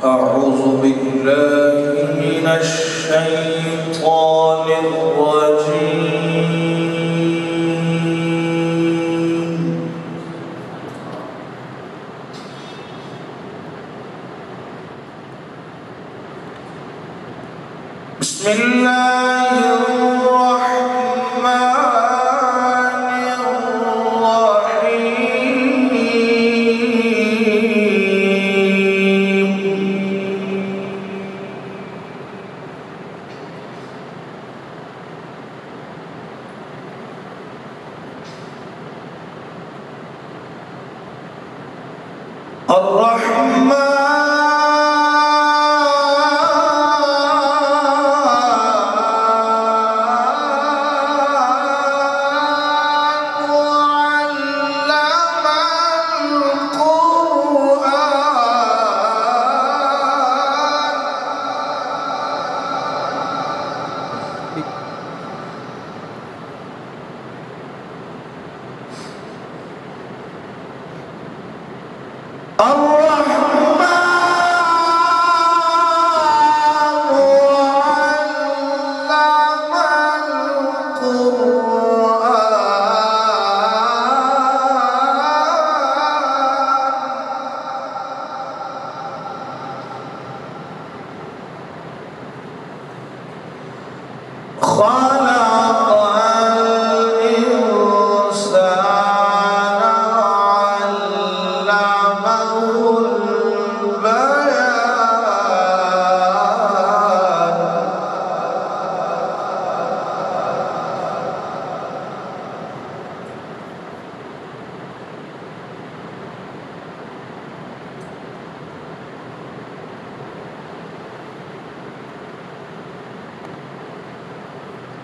أعوذ بالله من الشيطان الرجيم. بسم الله الرحمن الرحمن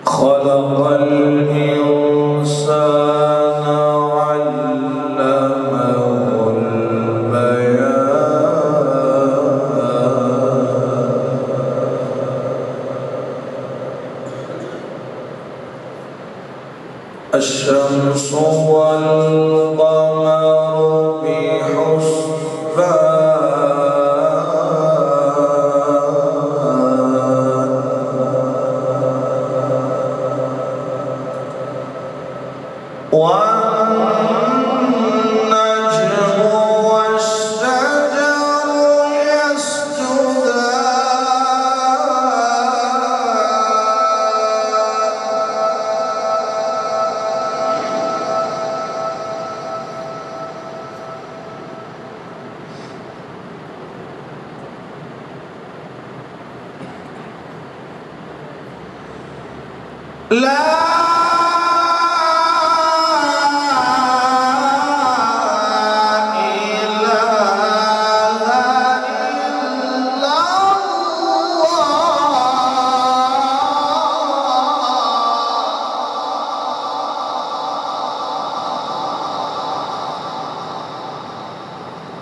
خلق الإنسان علمه البيان الشمس والقمر بحسبان والنجم والشجر يسجدان لا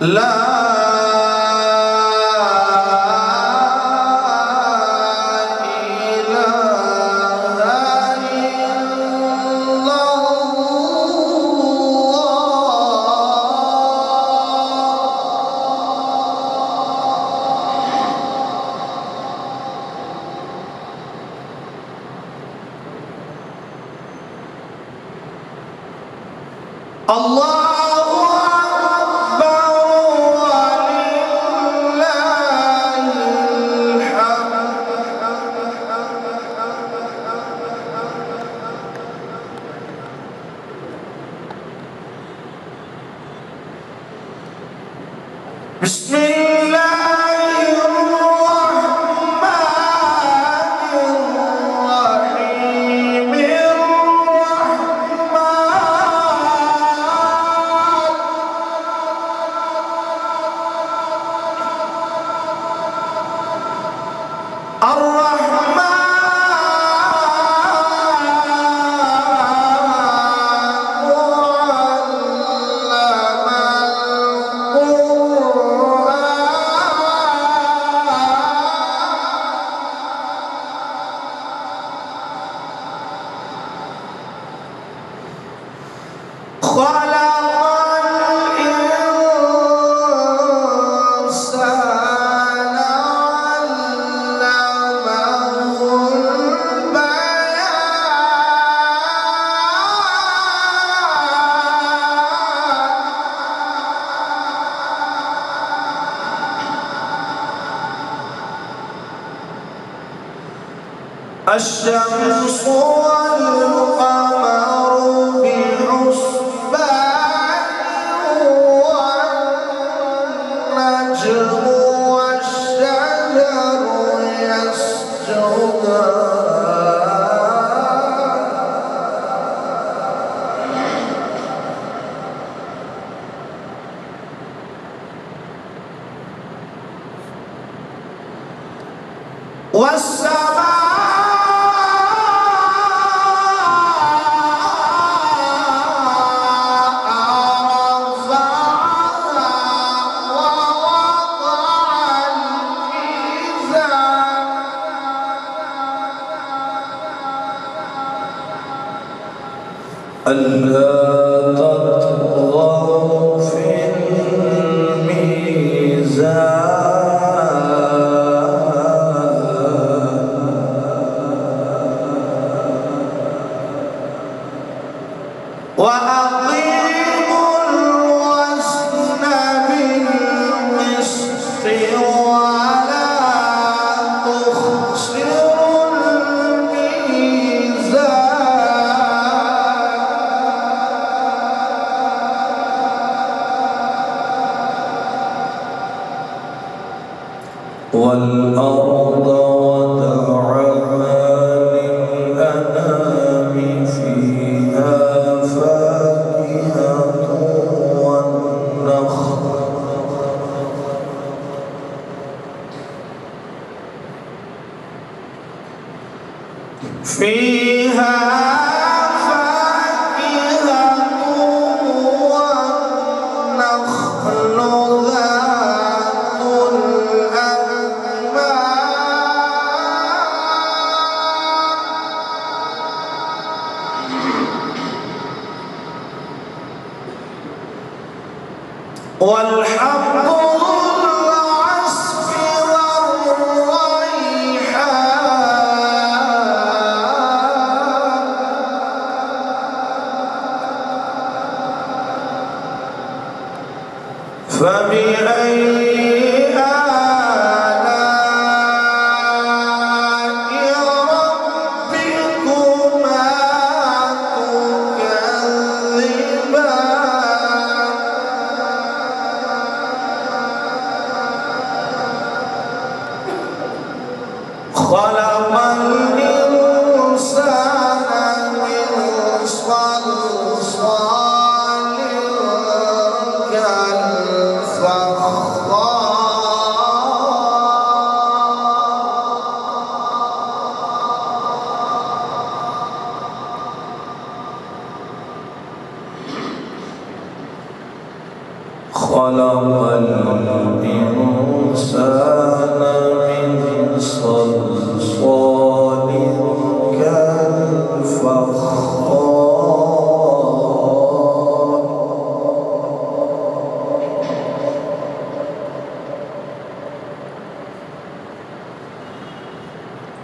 لا الله أكبر ولله الحمد. بسم الله الرحمن الرحيم. الرحمن الشمس والقمر بحسبان والنجم والشجر يسجدان والسماء ألا تطغوا في الميزان وأقيموا الوزن بالقسط ولا تخسروا والأرض وضعها للأنام فيها فاكهة والنخل فيها فاكهة والنخل والحب ذو العصف والريحان فبأي آلاء ربكما تكذبان خلق الإنسان من صلصال خلق الإنسان من صلصال كالفخار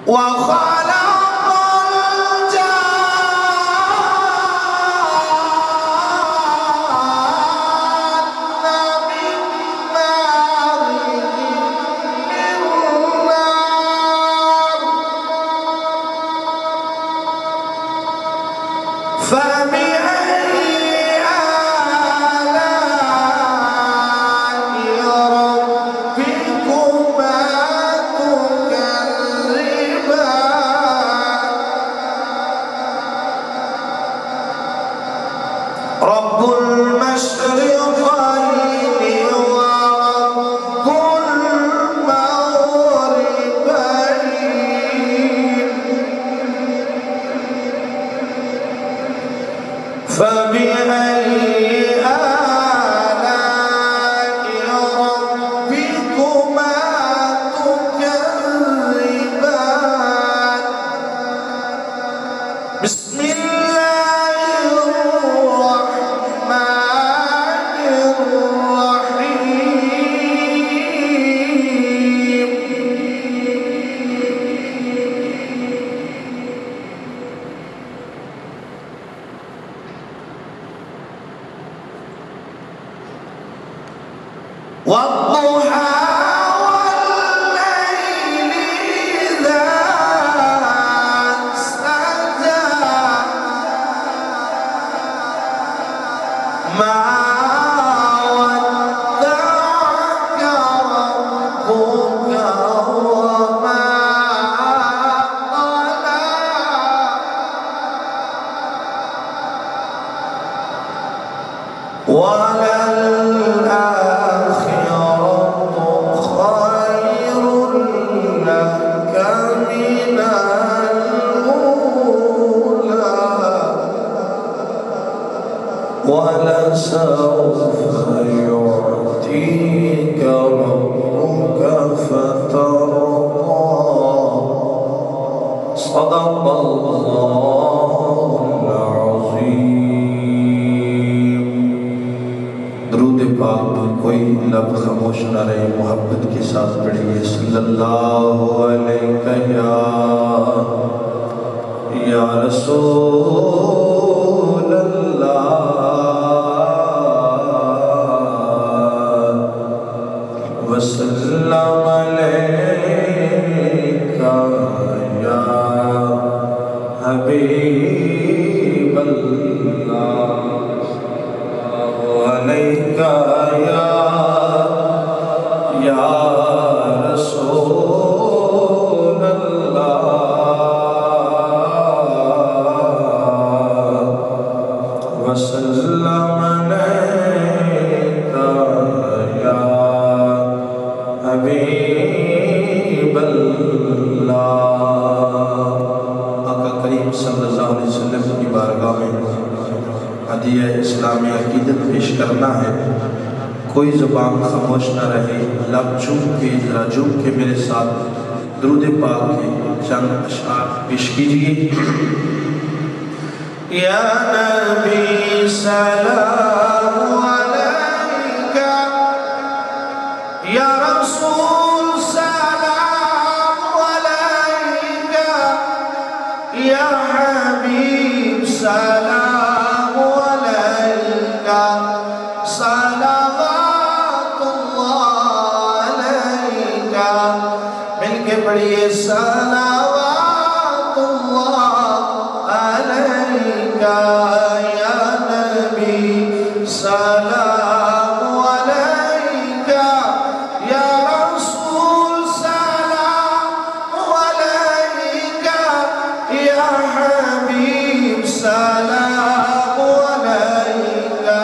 وخلق فبأي آلاء ربكما تكذبان رب المشرقين ورب المغربين فبأي آلاء ربكما تكذبان بسم الله الرحمن الرحيم والضحى والليل إذا ما ودعك ربك وما قلى وللآخرة خير لك من الأولى ولسوف يعطيك ربك فترضى صدق الله العظيم. درود پاک پر کوئی لب خاموش نہ رہے، محبت کے ساتھ پڑھیے صلی اللہ علیہ یا رسول اللہ وسلم علیکہ یا حبیب اللہ علیکہ یا رسول اللہ وسلم علیکہ یا حبیب اللہ. آقا کریم صلی اللہ علیہ وسلم کی بارگاہ میں ہدیہ اسلامی عقیدت پیش کرنا ہے. کوئی زبان خاموش نہ رہے، لب چوم کے ذرا جھوم کے میرے ساتھ درود پاک کے چند اشعار پیش کیجئے. یا نبی سلام علیکہ، یا رسول سلام علیکہ، یا حبیب سلام علیکہ، صلوات اللہ علیکہ. مل کے پڑھیے صلوات اللہ علیکہ یا نبی سلام علیکہ، یا رسول سلام علیکہ، یا حبیب سلام علیکہ،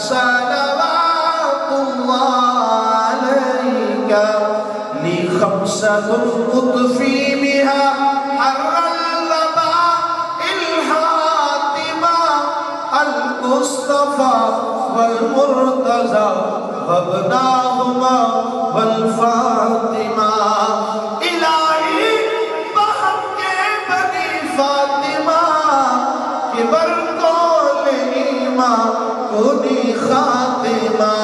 صلوات اللہ علیکہ. لی خمسة قطفی بها حر الوباء الحاتمة المصطفى والمرتضى وابناهما والفاطمة. الہی بحق بنی فاطمہ کہ برکول ایمان کنی خاتمہ.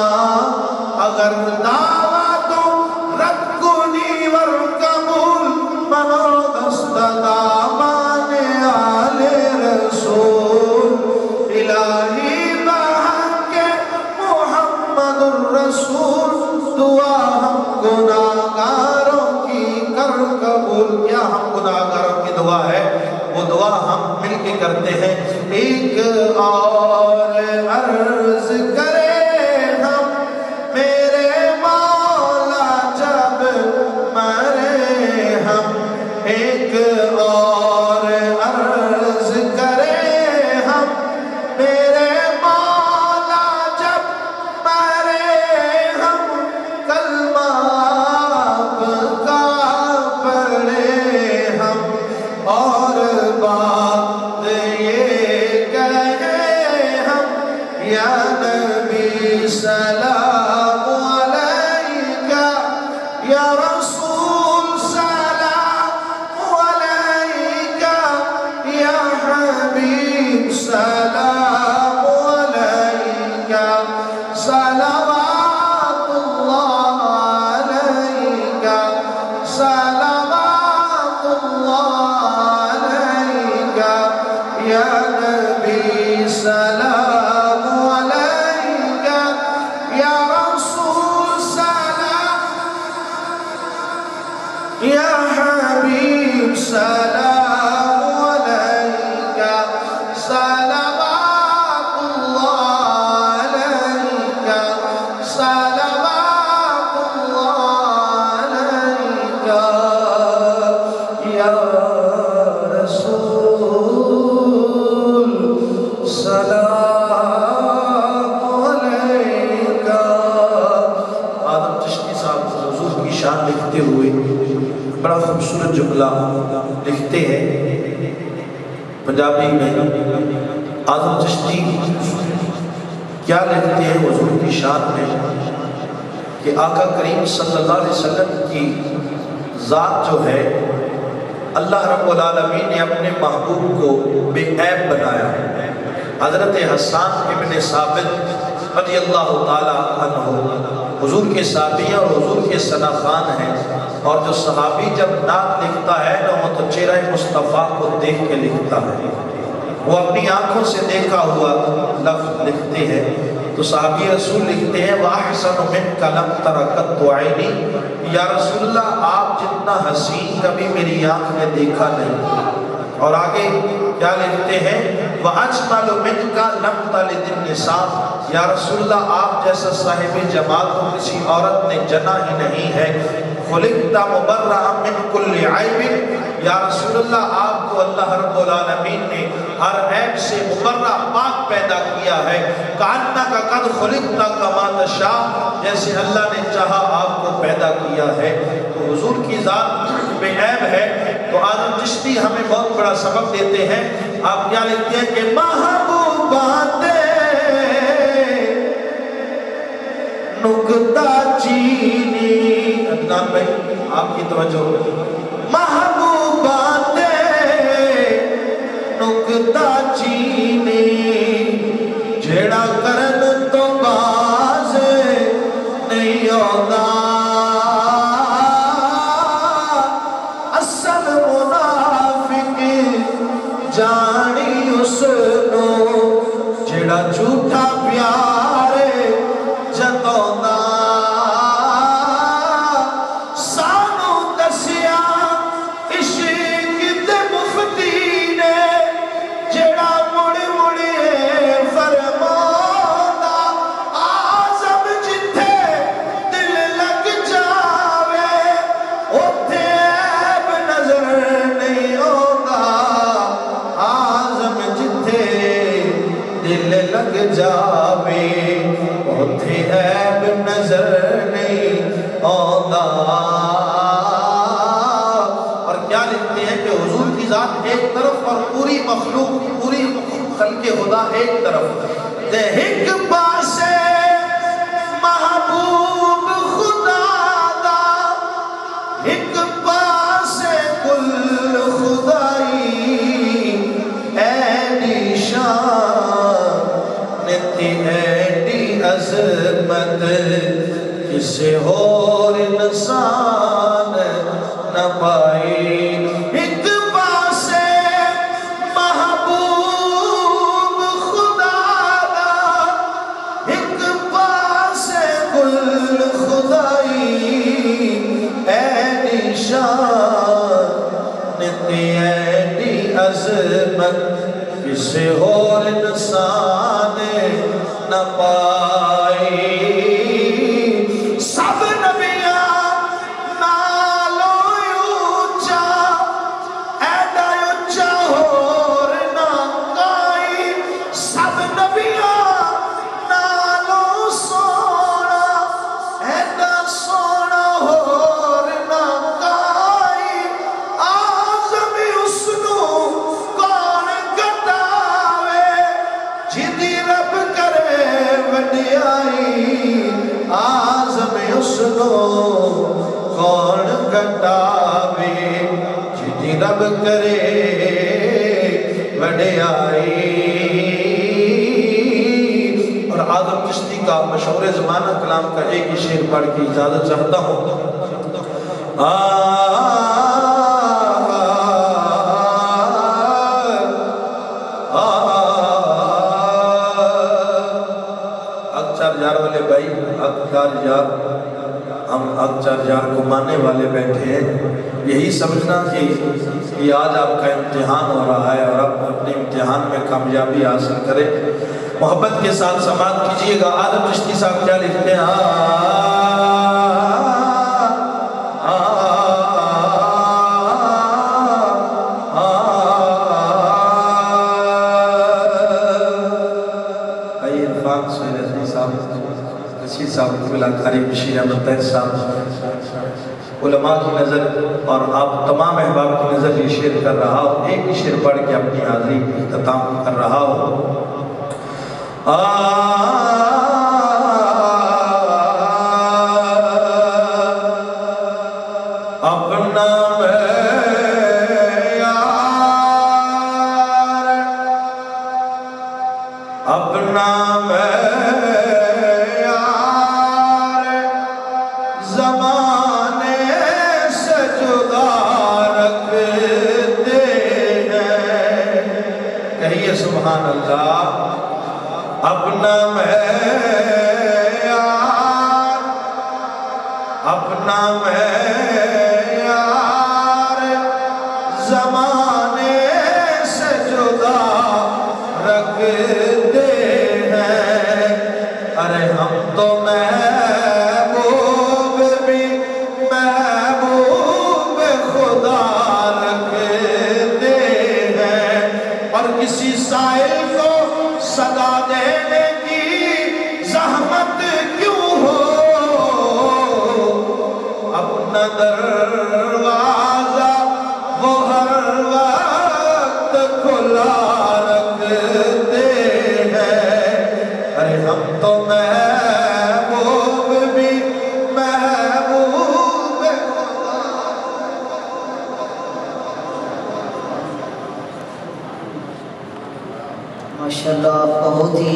اگر دعوت رد کنی ور قبول منو دست دامان آل رسول. الہی بحق محمد الرسول دعا ہم گناہگاروں کی کر قبول. کیا ہم گناہگاروں کی دعا ہے؟ وہ دعا ہم مل کے کرتے ہیں. ایک اور عرض کرے ہم میرے مولا جب مرے ہم. ایک اور عرض کرے ہم میرے مولا جب مرے ہم. کلمہ آپ کا پڑھے ہم اور بات یہ کہے ہم. یا نبی سلام علیکہ، یا رسول سلام علیکہ، یا حبیب سلام علیکہ، صلوات اللہ علیکہ، صلوات اللہ علیکہ، یا نبی سلام علیکہ، یا بڑا خوبصورت جملہ لکھتے ہیں پنجابی میں اعظم چشتی کیا لکھتے ہیں حضور کی شان میں کہ آقا کریم صلی اللہ علیہ وسلم کی ذات جو ہے اللہ رب العالمین نے اپنے محبوب کو بے عیب بنایا. حضرت حسان ابن ثابت رضی اللہ تعالی عنہ حضور کے صحابی اور حضور کے ثناخان ہیں، اور جو صحابی جب نعت لکھتا ہے نا وہ تو چہرہ مصطفیٰ کو دیکھ کے لکھتا ہے، وہ اپنی آنکھوں سے دیکھا ہوا لفظ لکھتے ہیں. تو صحابی رسول لکھتے ہیں وَأَحْسَنُ مِنْكَ لَمْ تَرَ قَطُّ عَيْنِي، یا رسول اللہ آپ جتنا حسین کبھی میری آنکھ نے دیکھا نہیں. اور آگے کیا لکھتے ہیں وَأَجْمَلُ مِنْكَ لَمْ تَلِدِ النِّسَاءُ، یا رسول اللہ آپ جیسا صاحب جمال کو کسی عورت نے جنا ہی نہیں ہے. خُلِقْتَ مُبَرَّأً مِنْ كُلِّ عَيْبٍ، یا رسول اللہ آپ کو اللہ رب العالمین نے ہر عیب سے مبرہ پاک پیدا کیا ہے. کَأَنَّكَ قَدْ خُلِقْتَ كَمَا تَشَاءُ، جیسے اللہ نے چاہا آپ کو پیدا کیا ہے. تو حضور کی ذات بے عیب ہے. تو اعظم چشتی ہمیں بہت بڑا سبق دیتے ہیں. آپ کیا لکھتے ہیں کہ محبوبات نکتہ چینی، عدنان بھائی آپ کی توجہ، محبوبات نکتہ چینی جھیڑا کرن تو باز نہیں ہوگا، اصل منافق جانی اس نو جھیڑا جھوٹا پیار جتونا. سانو دسیا عشق دے مفتی نے جڑا مڑ مڑے فرمانا، آزم جتھے دل لگ جاوے اوتھے عیب نظر نہیں ہوگا. آزم جتھے دل لگ جاوے اوتھے عیب نظر نہیں ہوگا. اور کیا لکھتے ہیں کہ حضور کی ذات ایک طرف اور پوری مخلوق پوری خلق خدا ایک طرف. تے ایک پاسے محبوب خدا دا، ایک پاسے کل خدائی، ایڈی شان تے ایڈی عظمت کسے اور انسان نہ پائی. ایک پاسے محبوب خدا دا، ایک پاسے کل خدائی، ایڈی شان تے ایڈی عظمت کسے اور انسان نہ پائی. سب نبیاں نالو اونچا ایڈا اونچا ہور نہ کائی، سب نبیاں نالو سونا ایڈا سونا ہور نہ کائی. آزم اس نو کون گٹاوے جدی رب کرے وڈیائی. آزم اس نو کون گٹاوے جدی رب کرے وڈیائی. اور اعظم چشتی کا مشہور زمانہ کلام کا ایک ہی شعر پڑھ کے اجازت چاہتا ہوں. اکچار والے بھائی، اکچار یار، ہم اکچار یار کو ماننے والے بیٹھے ہیں. یہی سمجھنا کہ آج آپ کا امتحان ہو رہا ہے اور آپ اپنے امتحان میں کامیابی حاصل کریں. محبت کے ساتھ سماعت کیجئے گا. اعظم چشتی صاحب کیا لکھتے ہیں؟ رشید صاحب، بشیر احمد طاہر صاحب علماء کی نظر اور آپ تمام احباب کی نظر یہ شعر کر رہا ہوں، ایک ہی شعر پڑھ کے اپنی حاضری اختتام کر رہا ہوں۔ اپنا اپنا معیار زمانے سے جدا رکھتے ہیں، کہیے سبحان اللہ۔ اپنا معیار اپنا معیار زمانے سے جدا رکھتے ہیں، ارے ہم تو محبوب بھی محبوب خدا رکھتے ہیں، اور کسی سائل کو صدا دینے کی زحمت کیوں ہو، اپنا دروازہ وہ ہر وقت کھلا رکھتے ہیں، ارے ہم تو محبوب بھی محبوب خدا۔ ماشاءاللہ بہت ہی